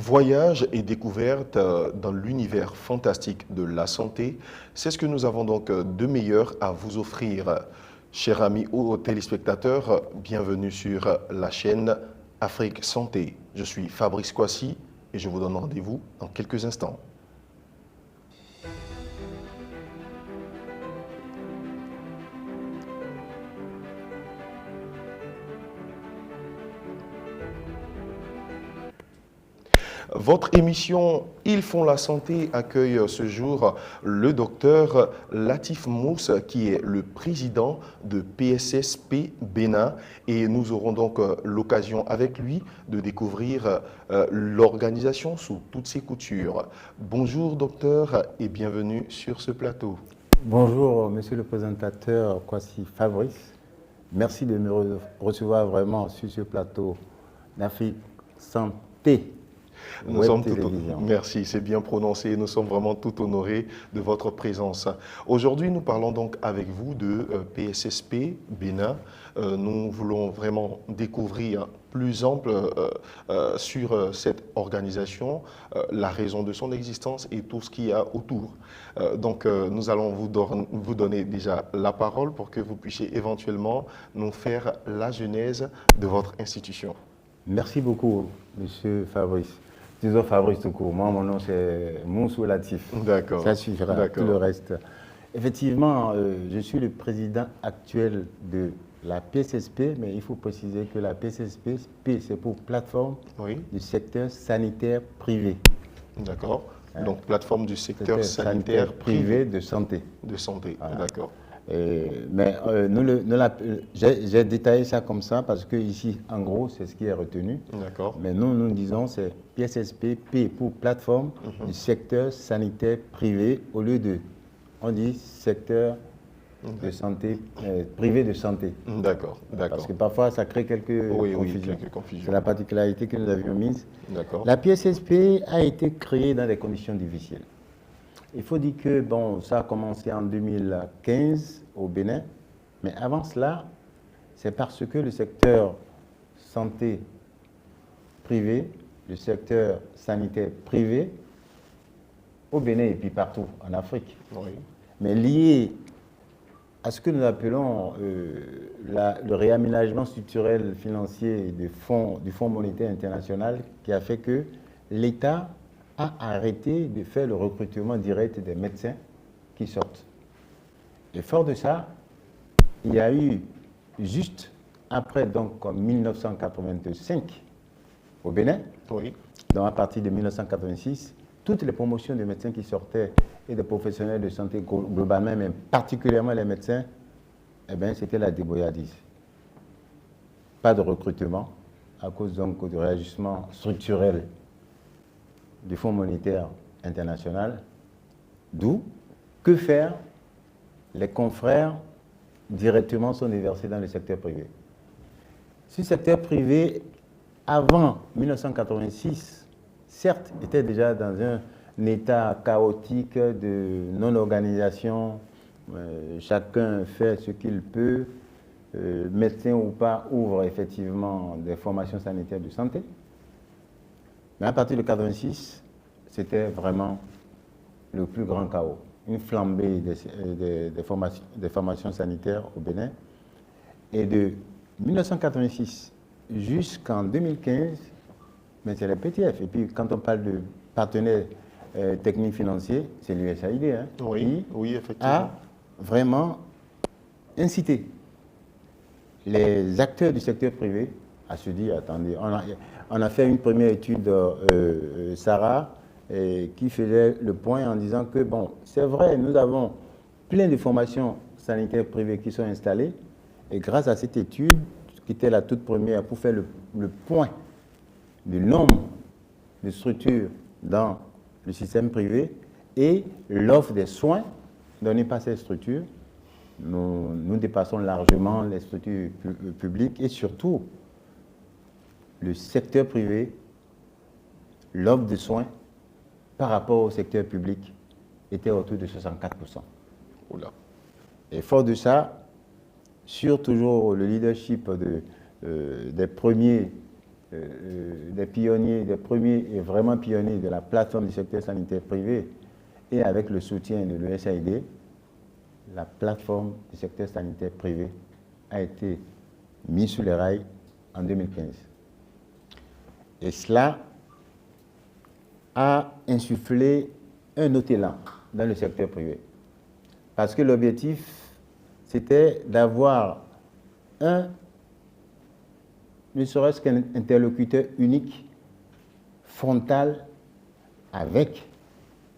Voyage et découverte dans l'univers fantastique de la santé, c'est ce que nous avons donc de meilleur à vous offrir. Chers amis ou téléspectateurs, bienvenue sur la chaîne Afrique Santé. Je suis Fabrice Kouassi et je vous donne rendez-vous dans quelques instants. Votre émission Ils font la santé accueille ce jour le docteur Latif Mousse qui est le président de PSSP Bénin et nous aurons donc l'occasion avec lui de découvrir l'organisation sous toutes ses coutures. Bonjour docteur et bienvenue sur ce plateau. Bonjour monsieur le présentateur Kouassi Fabrice. Merci de me recevoir vraiment sur ce plateau d'Afrique Santé. Merci, c'est bien prononcé. Nous sommes vraiment tout honorés de votre présence. Aujourd'hui, nous parlons donc avec vous de PSSP Bénin. Nous voulons vraiment découvrir plus ample sur cette organisation, la raison de son existence et tout ce qu'il y a autour. Nous allons vous donner déjà la parole pour que vous puissiez éventuellement nous faire la genèse de votre institution. Merci beaucoup, monsieur Fabrice. Disons Fabrice tout court. Moi, mon nom, c'est Moussou Latif. D'accord. Ça suffira, tout le reste. Effectivement, je suis le président actuel de la PSSP, mais il faut préciser que la PSSP, P, c'est pour plateforme du secteur sanitaire privé. D'accord. Donc, plateforme du secteur sanitaire privé de santé. De santé, voilà. D'accord. Mais j'ai détaillé ça comme ça parce que ici, en gros, c'est ce qui est retenu. D'accord. Mais nous disons c'est PSSP, P pour plateforme du secteur sanitaire privé au lieu de, on dit secteur de santé, privé de santé. D'accord. Parce que parfois, ça crée quelques confusions. C'est la particularité que nous avions mise. D'accord. La PSSP a été créée dans des conditions difficiles. Il faut dire que ça a commencé en 2015 au Bénin, mais avant cela, c'est parce que le secteur santé privé, le secteur sanitaire privé, au Bénin et puis partout en Afrique, mais lié à ce que nous appelons le réaménagement structurel financier du Fonds monétaire international qui a fait que l'État a arrêté de faire le recrutement direct des médecins qui sortent. Et fort de ça, il y a eu juste après, donc en 1985, au Bénin, donc à partir de 1986, toutes les promotions de médecins qui sortaient et des professionnels de santé globalement, mais particulièrement les médecins, eh bien, c'était la débrouillardise. Pas de recrutement à cause donc du réajustement structurel du Fonds monétaire international, d'où que faire? Les confrères directement sont déversés dans le secteur privé. Ce secteur privé, avant 1986, certes, était déjà dans un état chaotique de non-organisation, chacun fait ce qu'il peut, médecin ou pas ouvre effectivement des formations sanitaires de santé. Mais à partir de 1986, c'était vraiment le plus grand chaos. Une flambée des formations sanitaires au Bénin. Et de 1986 jusqu'en 2015, mais c'est le PTF. Et puis quand on parle de partenaires techniques financiers, c'est l'USAID qui a vraiment incité les acteurs du secteur privé à se dire, attendez, on a fait une première étude, Sarah, qui faisait le point en disant que, c'est vrai, nous avons plein de formations sanitaires privées qui sont installées, et grâce à cette étude, qui était la toute première pour faire le point du nombre de structures dans le système privé et l'offre des soins donnés par ces structures, nous dépassons largement les structures publiques et surtout le secteur privé, l'offre de soins par rapport au secteur public était autour de 64%. Oula. Et fort de ça, sur toujours le leadership des premiers des pionniers, des premiers et vraiment pionniers de la plateforme du secteur sanitaire privé et avec le soutien de l'USAID, la plateforme du secteur sanitaire privé a été mise sur les rails en 2015. Et cela a insufflé un autre élan dans le secteur privé. Parce que l'objectif, c'était d'avoir ne serait-ce qu'un interlocuteur unique, frontal, avec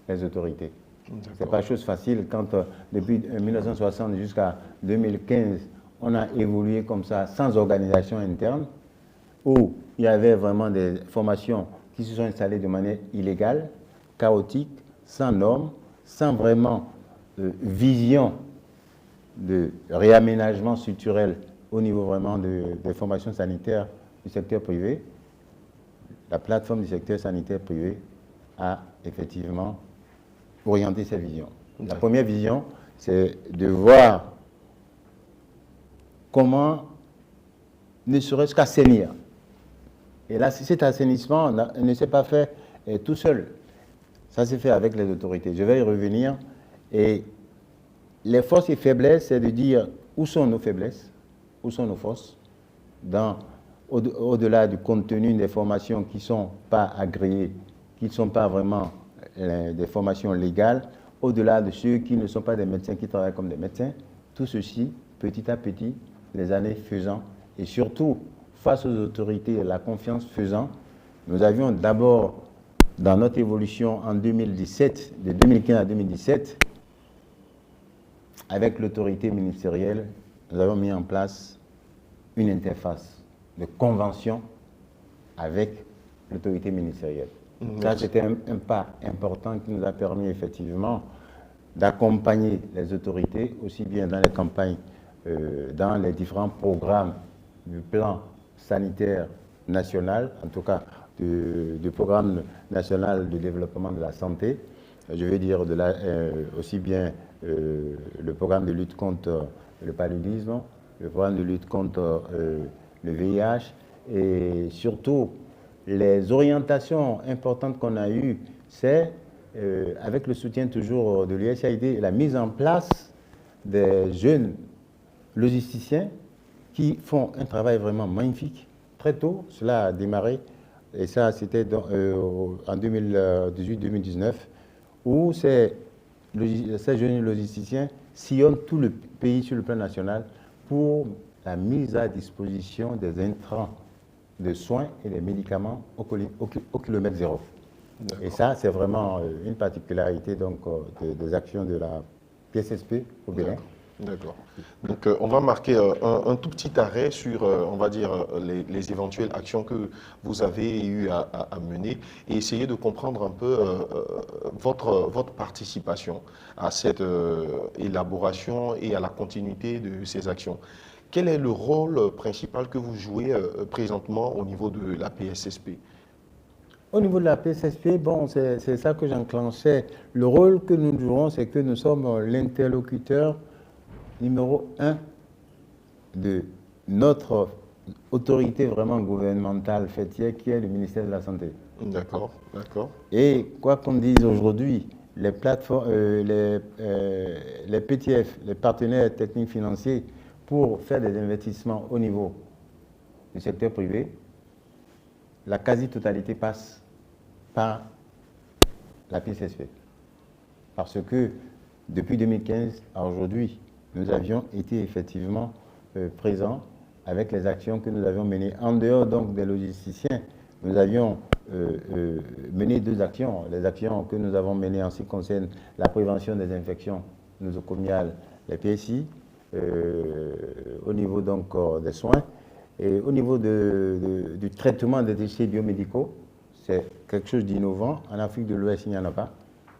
les autorités. Ce n'est pas chose facile quand, depuis 1960 jusqu'à 2015, on a évolué comme ça, sans organisation interne, où il y avait vraiment des formations qui se sont installées de manière illégale, chaotique, sans normes, sans vraiment vision de réaménagement structurel au niveau vraiment des formations sanitaires du secteur privé. La plateforme du secteur sanitaire privé a effectivement orienté cette vision. La première vision, c'est de voir comment ne serait-ce qu'assainir. Et là, cet assainissement ne s'est pas fait tout seul. Ça s'est fait avec les autorités. Je vais y revenir. Et les forces et faiblesses, c'est de dire où sont nos faiblesses, où sont nos forces, au-delà du contenu des formations qui ne sont pas agréées, qui ne sont pas vraiment des formations légales, au-delà de ceux qui ne sont pas des médecins, qui travaillent comme des médecins. Tout ceci, petit à petit, les années faisant, et surtout face aux autorités, la confiance faisant, nous avions d'abord, dans notre évolution en 2017, de 2015 à 2017, avec l'autorité ministérielle, nous avons mis en place une interface de convention avec l'autorité ministérielle. Ça, c'était un pas important qui nous a permis effectivement d'accompagner les autorités, aussi bien dans les campagnes, dans les différents programmes du plan sanitaire national, en tout cas du programme national de développement de la santé, je veux dire aussi bien le programme de lutte contre le paludisme, le programme de lutte contre le VIH et surtout les orientations importantes qu'on a eues, c'est avec le soutien toujours de l'USAID, la mise en place des jeunes logisticiens qui font un travail vraiment magnifique. Très tôt, cela a démarré, et ça c'était en 2018-2019, où ces jeunes logisticiens sillonnent tout le pays sur le plan national pour la mise à disposition des intrants de soins et des médicaments au kilomètre zéro. Et ça, c'est vraiment une particularité donc, des actions de la PSSP au Bénin. D'accord. Donc, on va marquer un tout petit arrêt sur, on va dire, les éventuelles actions que vous avez eu à mener et essayer de comprendre un peu votre participation à cette élaboration et à la continuité de ces actions. Quel est le rôle principal que vous jouez présentement au niveau de la PSSP? Au niveau de la PSSP, bon, c'est ça que j'enclenchais. Le rôle que nous jouons, c'est que nous sommes l'interlocuteur numéro 1 de notre autorité vraiment gouvernementale fêtière qui est le ministère de la Santé. D'accord, d'accord. Et quoi qu'on dise aujourd'hui, les plateformes, les PTF, les partenaires techniques financiers, pour faire des investissements au niveau du secteur privé, la quasi-totalité passe par la PSSP. Parce que depuis 2015 à aujourd'hui, nous avions été effectivement présents avec les actions que nous avions menées. En dehors donc des logisticiens, nous avions mené deux actions. Les actions que nous avons menées en ce qui concerne la prévention des infections nosocomiales, les PSI, au niveau donc des soins et au niveau du traitement des déchets biomédicaux. C'est quelque chose d'innovant. En Afrique de l'Ouest, il n'y en a pas.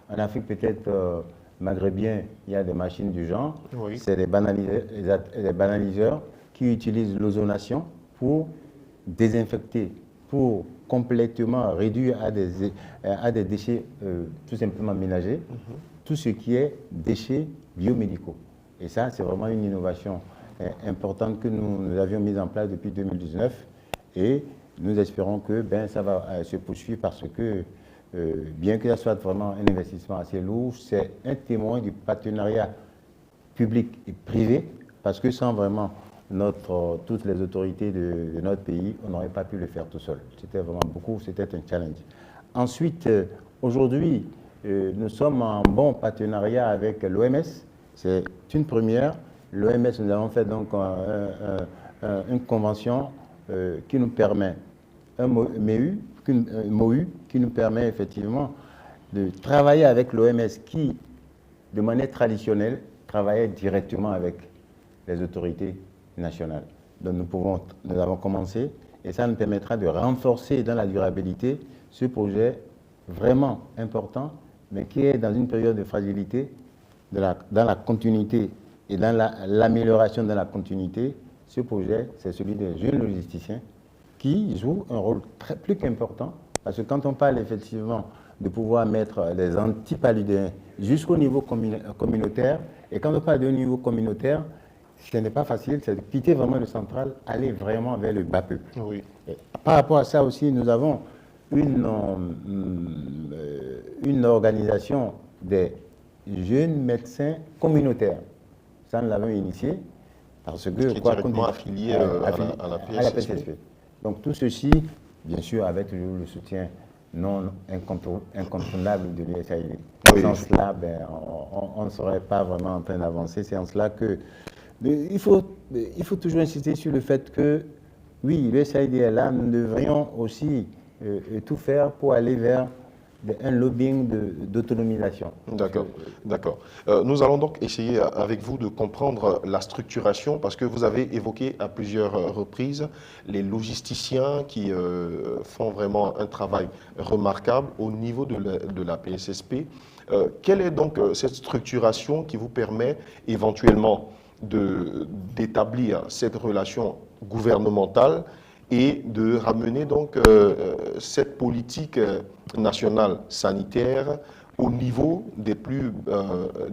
En Afrique peut-être maghrébien, il y a des machines du genre. Oui. C'est des banaliseurs qui utilisent l'ozonation pour désinfecter, pour complètement réduire à des déchets tout simplement ménagers, tout ce qui est déchets biomédicaux. Et ça, c'est vraiment une innovation importante que nous avions mise en place depuis 2019. Et nous espérons que ça va se poursuivre parce que, bien que ça soit vraiment un investissement assez lourd, c'est un témoin du partenariat public et privé, parce que sans vraiment toutes les autorités de notre pays, on n'aurait pas pu le faire tout seul. C'était vraiment c'était un challenge. Ensuite, aujourd'hui, nous sommes en bon partenariat avec l'OMS. C'est une première. L'OMS, nous avons fait donc une convention qui nous permet, un MOU qui nous permet effectivement de travailler avec l'OMS qui, de manière traditionnelle, travaillait directement avec les autorités nationales. Donc nous avons commencé et ça nous permettra de renforcer dans la durabilité ce projet vraiment important, mais qui est dans une période de fragilité, dans la continuité et dans l'amélioration de la continuité. Ce projet, c'est celui des jeunes logisticiens qui jouent un rôle plus qu'important, parce que quand on parle effectivement de pouvoir mettre les antipaludéens jusqu'au niveau communautaire, et quand on parle de niveau communautaire, ce n'est pas facile, c'est de quitter vraiment le central, aller vraiment vers le bas peuple. Oui. Et par rapport à ça aussi, nous avons une organisation des jeunes médecins communautaires. Ça, nous l'avons initié parce que... Qui est directement affilié à la PSSP. Donc tout ceci, bien sûr, avec toujours le soutien non incontournable de l'USAID. Dans ce sens-là, on ne serait pas vraiment en train d'avancer. C'est en cela que il faut toujours insister sur le fait que, oui, l'USAID est là, nous devrions aussi tout faire pour aller vers un lobbying d'autonomisation. D'accord, d'accord. Nous allons donc essayer avec vous de comprendre la structuration, parce que vous avez évoqué à plusieurs reprises les logisticiens qui font vraiment un travail remarquable au niveau de la PSSP. Quelle est donc cette structuration qui vous permet éventuellement d'établir cette relation gouvernementale et de ramener donc cette politique nationale sanitaire au niveau des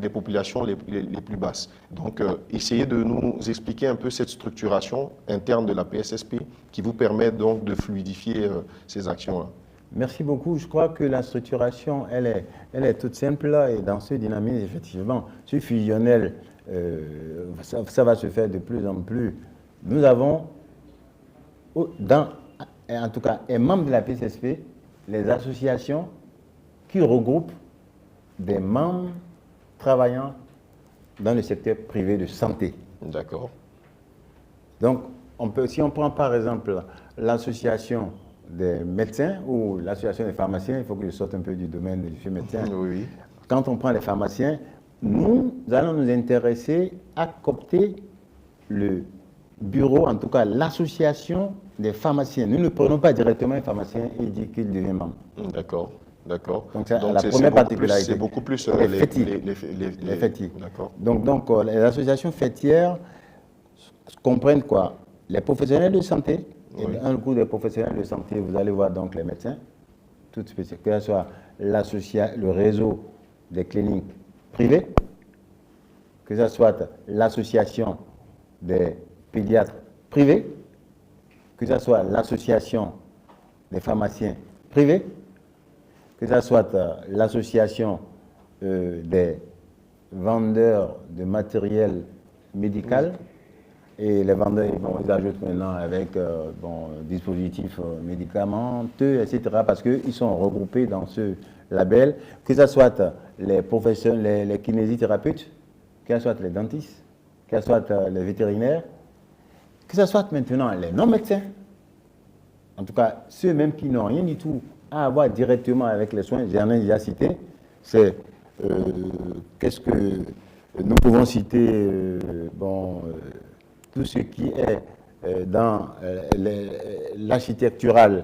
populations les plus basses. Donc, essayez de nous expliquer un peu cette structuration interne de la PSSP qui vous permet donc de fluidifier ces actions-là. Merci beaucoup. Je crois que la structuration, elle est toute simple et dans ce dynamisme, effectivement, ce fusionnel, ça va se faire de plus en plus. Nous avons, en tout cas, un membre de la PSSP, les associations qui regroupent des membres travaillant dans le secteur privé de santé. D'accord. Donc, si on prend par exemple l'association des médecins ou l'association des pharmaciens, il faut que je sorte un peu du domaine de médecin. Oui. Quand on prend les pharmaciens, nous allons nous intéresser à coopter le bureau, en tout cas l'association des pharmaciens. Nous ne prenons pas directement un pharmacien et dit qu'il devient membre. D'accord, d'accord. Donc c'est la première particularité. C'est beaucoup plus les fêtiers. D'accord. Donc les associations fêtières comprennent quoi? Les professionnels de santé. Et dans le cours des professionnels de santé, vous allez voir donc les médecins, toutes spécifiques, que ce soit le réseau des cliniques privées, que ce soit l'association des pédiatres privés, que ce soit l'association des pharmaciens privés, que ce soit l'association des vendeurs de matériel médical, et les vendeurs, ils ajoutent maintenant avec dispositifs médicamenteux, etc., parce qu'ils sont regroupés dans ce label, que ce soit les professionnels, les kinésithérapeutes, que ce soit les dentistes, que ce soit les vétérinaires, que ce soit maintenant les non-médecins, en tout cas ceux même qui n'ont rien du tout à avoir directement avec les soins, j'en ai déjà cité, c'est qu'est-ce que nous pouvons citer, tout ce qui est dans l'architectural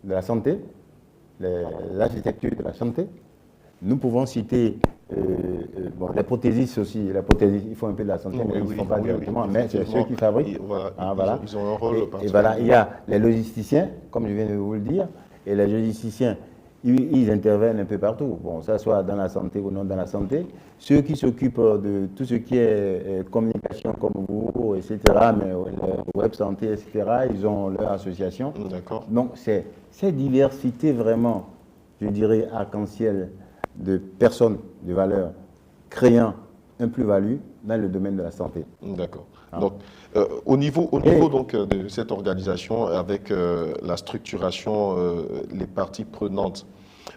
de la santé, l'architecture de la santé. Nous pouvons citer les prothésistes aussi. Les prothésistes, ils font un peu de la santé, mais ils ne font pas directement, mais c'est ceux qui fabriquent. Ils ont un rôle particulier. Et voilà, il y a les logisticiens, comme je viens de vous le dire, et les logisticiens, ils interviennent un peu partout. Bon, ça soit dans la santé ou non dans la santé. Ceux qui s'occupent de tout ce qui est communication comme vous, etc., mais web santé, etc., ils ont leur association. D'accord. Donc, c'est cette diversité vraiment, je dirais, arc-en-ciel de personnes, de valeurs, créant un plus-value dans le domaine de la santé. D'accord. Ah. Donc, au niveau donc, de cette organisation, avec la structuration, les parties prenantes,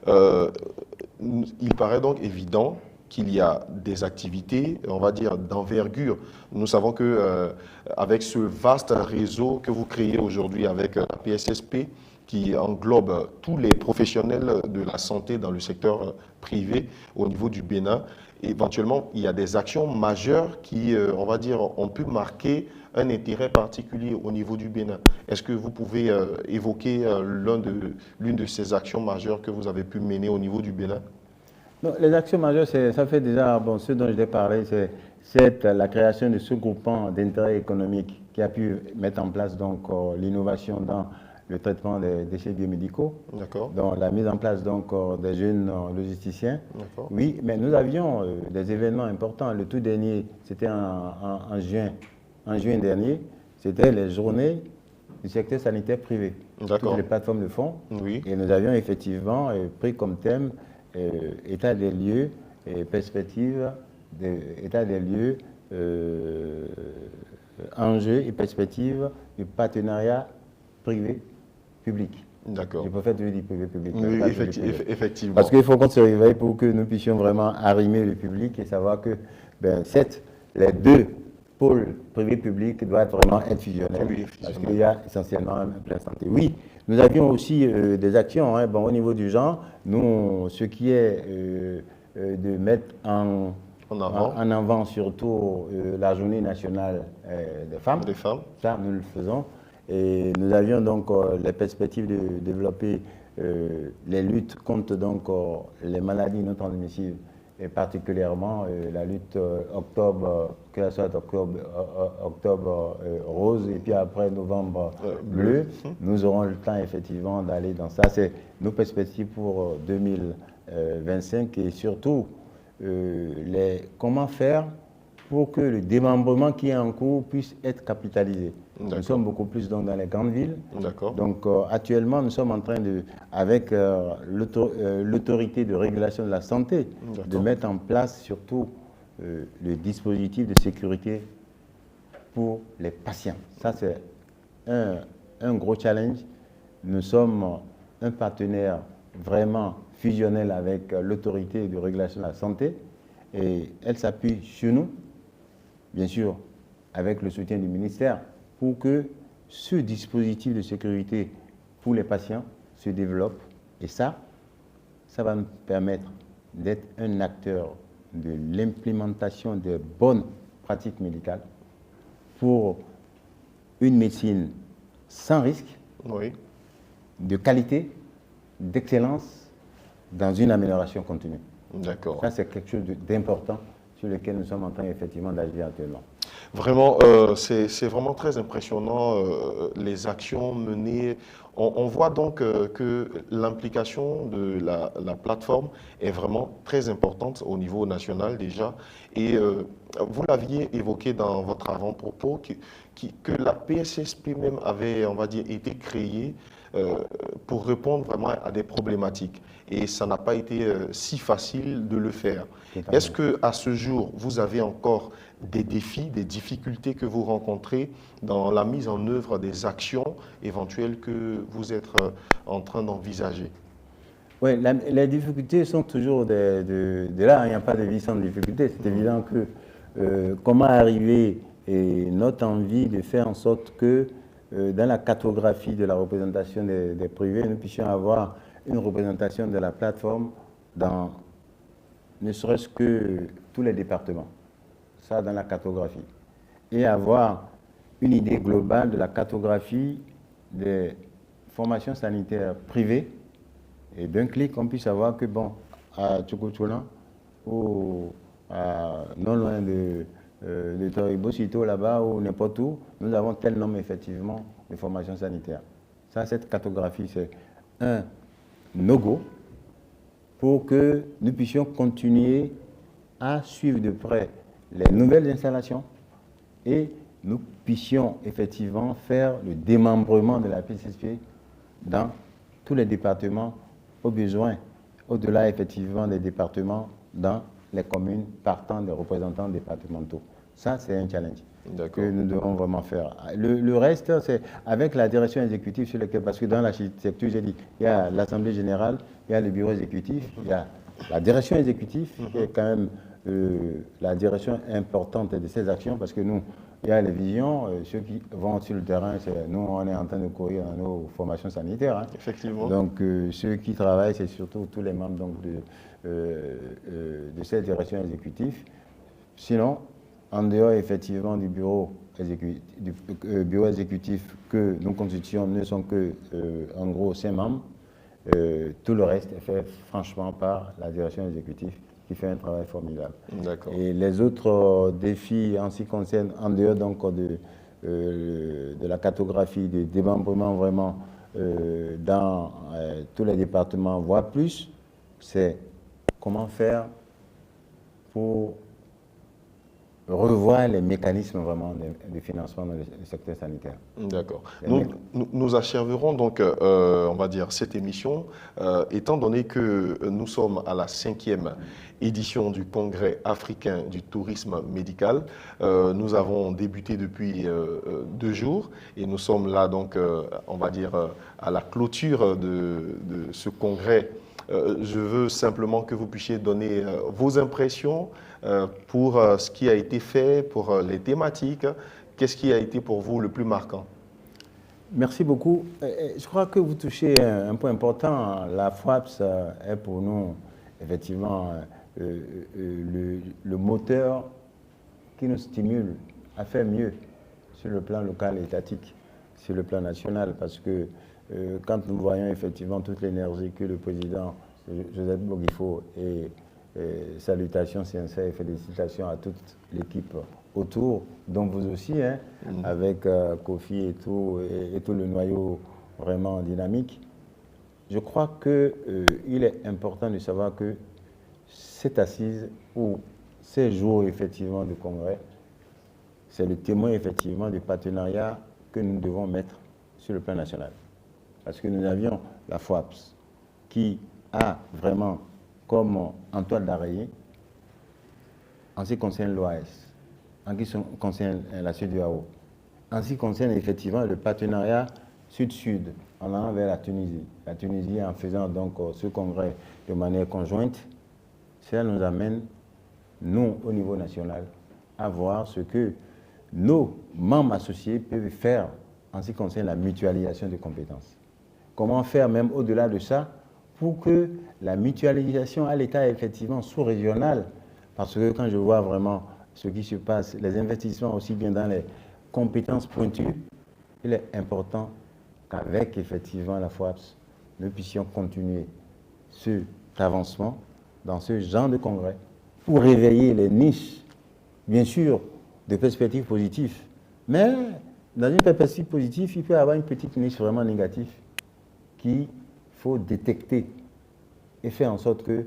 il paraît donc évident qu'il y a des activités, on va dire, d'envergure. Nous savons que avec ce vaste réseau que vous créez aujourd'hui avec la PSSP, qui englobe tous les professionnels de la santé dans le secteur privé au niveau du Bénin, éventuellement, il y a des actions majeures qui, on va dire, ont pu marquer un intérêt particulier au niveau du Bénin. Est-ce que vous pouvez évoquer l'une de ces actions majeures que vous avez pu mener au niveau du Bénin? Donc, les actions majeures, ça fait déjà, bon, ce dont je t'ai parlé, c'est la création de ce groupement d'intérêt économique qui a pu mettre en place donc l'innovation dans le traitement des déchets biomédicaux, donc la mise en place donc des jeunes logisticiens. Oui, mais nous avions des événements importants. Le tout dernier, c'était en juin dernier, c'était les journées du secteur sanitaire privé. Toutes les plateformes le font. Oui. Et nous avions effectivement pris comme thème état des lieux et perspectives, état des lieux, enjeux et perspectives du partenariat privé-public. D'accord. Je préfère te dire privé-public. Oui, effectivement. Parce qu'il faut qu'on se réveille pour que nous puissions vraiment arrimer le public et savoir que les deux pôles privé-public doivent vraiment être fusionnels. Oui, parce qu'il y a essentiellement un plein santé. Oui, nous avions aussi des actions. Hein. Bon, au niveau du genre, nous, ce qui est de mettre en avant surtout la journée nationale des femmes. Ça, nous le faisons. Et nous avions donc les perspectives de développer les luttes contre donc, les maladies non transmissibles, et particulièrement la lutte octobre, que ce soit octobre rose, et puis après novembre bleu. Nous aurons le temps effectivement d'aller dans ça. C'est nos perspectives pour 2025 et surtout comment faire pour que le démembrement qui est en cours puisse être capitalisé. Nous sommes beaucoup plus dans les grandes villes. Donc actuellement, nous sommes en train avec l'autorité de régulation de la santé, de mettre en place surtout le dispositif de sécurité pour les patients. Ça, c'est un gros challenge. Nous sommes un partenaire vraiment fusionnel avec l'autorité de régulation de la santé et elle s'appuie sur nous, bien sûr, avec le soutien du ministère, pour que ce dispositif de sécurité pour les patients se développe. Et ça va nous permettre d'être un acteur de l'implémentation des bonnes pratiques médicales pour une médecine sans risque, de qualité, d'excellence, dans une amélioration continue. D'accord. Ça, c'est quelque chose d'important sur lequel nous sommes en train effectivement d'agir actuellement. Vraiment, c'est vraiment très impressionnant les actions menées. On voit donc que l'implication de la plateforme est vraiment très importante au niveau national déjà. Et vous l'aviez évoqué dans votre avant-propos que la PSSP même avait, on va dire, été créée pour répondre vraiment à des problématiques. Et ça n'a pas été si facile de le faire. Est-ce qu'à ce jour, vous avez encore des défis, des difficultés que vous rencontrez dans la mise en œuvre des actions éventuelles que vous êtes en train d'envisager? Oui, les difficultés sont toujours de là. Il n'y a pas de vie sans difficulté. C'est évident que comment arriver et notre envie de faire en sorte que dans la cartographie de la représentation des privés, nous puissions avoir une représentation de la plateforme dans ne serait-ce que tous les départements. Ça, dans la cartographie. Et avoir une idée globale de la cartographie des formations sanitaires privées. Et d'un clic, on puisse savoir que, bon, à Tchoukoutchoulan, ou non loin de Toribo-Sito, là-bas, ou n'importe où, nous avons tel nombre, effectivement, de formations sanitaires. Ça, cette cartographie, c'est un no-go pour que nous puissions continuer à suivre de près les nouvelles installations et nous puissions effectivement faire le démembrement de la PSSP dans tous les départements au besoin, au-delà effectivement des départements, dans les communes partant des représentants départementaux. Ça, c'est un challenge que nous devons vraiment faire. Le reste, c'est avec la direction exécutive sur laquelle, parce que dans l'architecture, j'ai dit, il y a l'Assemblée générale, il y a le bureau exécutif, il y a la direction exécutive, qui est quand même la direction importante de ces actions, parce que nous, il y a les visions, ceux qui vont sur le terrain, nous, on est en train de courir dans nos formations sanitaires. Hein. Effectivement. Donc, ceux qui travaillent, c'est surtout tous les membres donc, de cette direction exécutive. Sinon, en dehors effectivement du bureau exécutif que nous constituons, ne sont que, en gros, 5 membres. Tout le reste est fait franchement par la direction exécutive qui fait un travail formidable. Et les autres défis en ce qui concerne, en dehors donc de la cartographie, du démembrement vraiment dans tous les départements, voire plus, c'est comment faire pour revoir les mécanismes vraiment de financement dans le secteur sanitaire. D'accord. Nous achèverons donc, on va dire, cette émission, étant donné que nous sommes à la 5e édition du Congrès africain du tourisme médical. Nous avons débuté depuis 2 jours et nous sommes là donc, on va dire, à la clôture de ce congrès. Je veux simplement que vous puissiez donner vos impressions pour ce qui a été fait, pour les thématiques. Qu'est-ce qui a été pour vous le plus marquant? Merci beaucoup. Je crois que vous touchez un point important. La FOAPS est pour nous effectivement le moteur qui nous stimule à faire mieux sur le plan local et étatique, sur le plan national, parce que quand nous voyons effectivement toute l'énergie que le président Joseph Boguifo et salutations sincères et félicitations à toute l'équipe autour, dont vous aussi, hein, avec Kofi et tout le noyau vraiment dynamique. Je crois qu'il est important de savoir que cette assise ou ces jours effectivement de congrès, c'est le témoin effectivement du partenariat que nous devons mettre sur le plan national. Parce que nous avions la FOAPS qui a vraiment comme en toile d'araignée en ce qui concerne l'OAS, en ce qui concerne la CEDEAO, en ce qui concerne effectivement le partenariat Sud-Sud en allant vers la Tunisie. La Tunisie en faisant donc ce congrès de manière conjointe, cela nous amène, nous, au niveau national, à voir ce que nos membres associés peuvent faire en ce qui concerne la mutualisation des compétences. Comment faire même au-delà de ça pour que la mutualisation à l'état effectivement sous-régional, parce que quand je vois vraiment ce qui se passe, les investissements aussi bien dans les compétences pointues, il est important qu'avec effectivement la FOAPS, nous puissions continuer cet avancement dans ce genre de congrès pour réveiller les niches, bien sûr, de perspectives positives. Mais dans une perspective positive, il peut y avoir une petite niche vraiment négative qu'il faut détecter et faire en sorte que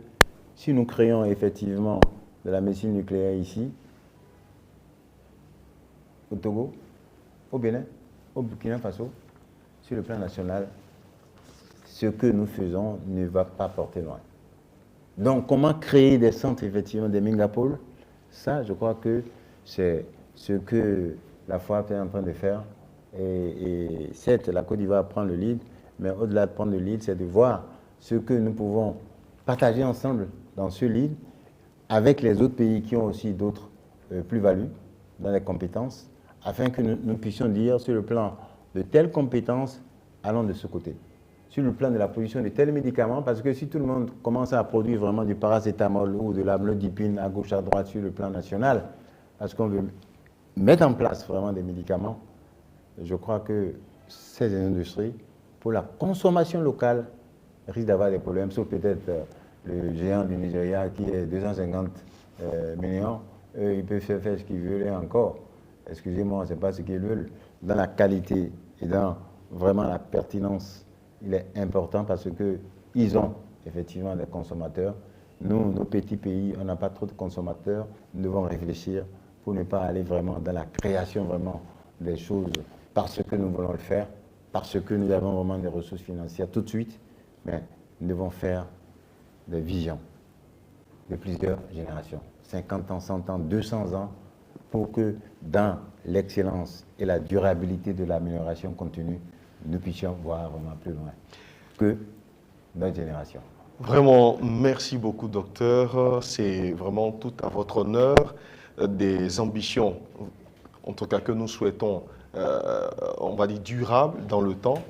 si nous créons effectivement de la médecine nucléaire ici, au Togo, au Bénin, au Burkina Faso, sur le plan national, ce que nous faisons ne va pas porter loin. Donc, comment créer des centres, effectivement, des mégapoles? Ça, je crois que c'est ce que la FOAP est en train de faire. Et certes, la Côte d'Ivoire prend le lead, mais au-delà de prendre le lead, c'est de voir ce que nous pouvons partager ensemble dans ce lead avec les autres pays qui ont aussi d'autres plus-values dans les compétences, afin que nous puissions dire sur le plan de telles compétences, allons de ce côté. Sur le plan de la production de tels médicaments, parce que si tout le monde commence à produire vraiment du paracétamol ou de l'amlodipine à gauche à droite sur le plan national, parce qu'on veut mettre en place vraiment des médicaments, je crois que ces industries, pour la consommation locale, risquent d'avoir des problèmes, sauf peut-être le géant du Nigeria qui est 250 millions, ils peuvent faire ce qu'ils veulent et encore. Excusez-moi, ce n'est pas ce qu'ils veulent. Dans la qualité et dans vraiment la pertinence, il est important parce qu'ils ont effectivement des consommateurs. Nous, nos petits pays, on n'a pas trop de consommateurs. Nous devons réfléchir pour ne pas aller vraiment dans la création vraiment des choses parce que nous voulons le faire, parce que nous avons vraiment des ressources financières tout de suite, mais nous devons faire des visions de plusieurs générations, 50 ans, 100 ans, 200 ans, pour que dans l'excellence et la durabilité de l'amélioration continue, nous puissions voir vraiment plus loin que notre génération. Vraiment, merci beaucoup, docteur. C'est vraiment tout à votre honneur. Des ambitions, en tout cas que nous souhaitons, on va dire, durables dans le temps.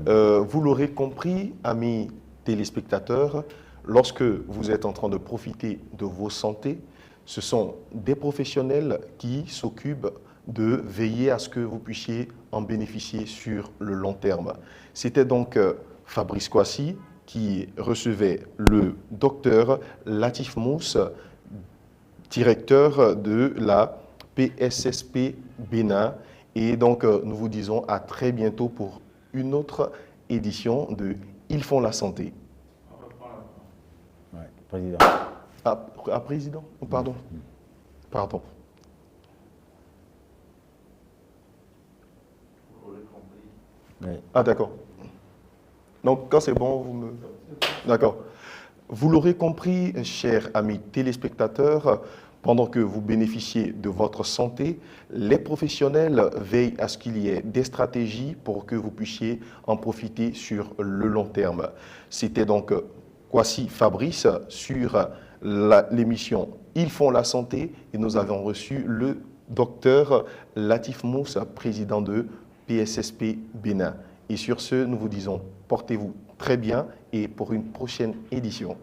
Vous l'aurez compris, amis téléspectateurs, lorsque vous êtes en train de profiter de vos santé, ce sont des professionnels qui s'occupent de veiller à ce que vous puissiez en bénéficier sur le long terme. C'était donc Fabrice Kouassi qui recevait le docteur Latif Mousse, directeur de la PSSP Bénin. Et donc, nous vous disons à très bientôt pour une autre édition de Ils font la santé. Ouais, président. Président, pardon. Pardon. Oui. Ah, d'accord. Donc, quand c'est bon, vous me... D'accord. Vous l'aurez compris, chers amis téléspectateurs, pendant que vous bénéficiez de votre santé, les professionnels veillent à ce qu'il y ait des stratégies pour que vous puissiez en profiter sur le long terme. C'était donc Kouassi Fabrice sur l'émission Ils font la santé et nous avons reçu le docteur Latif Mousse, président de PSSP Bénin. Et sur ce, nous vous disons, portez-vous très bien et pour une prochaine édition.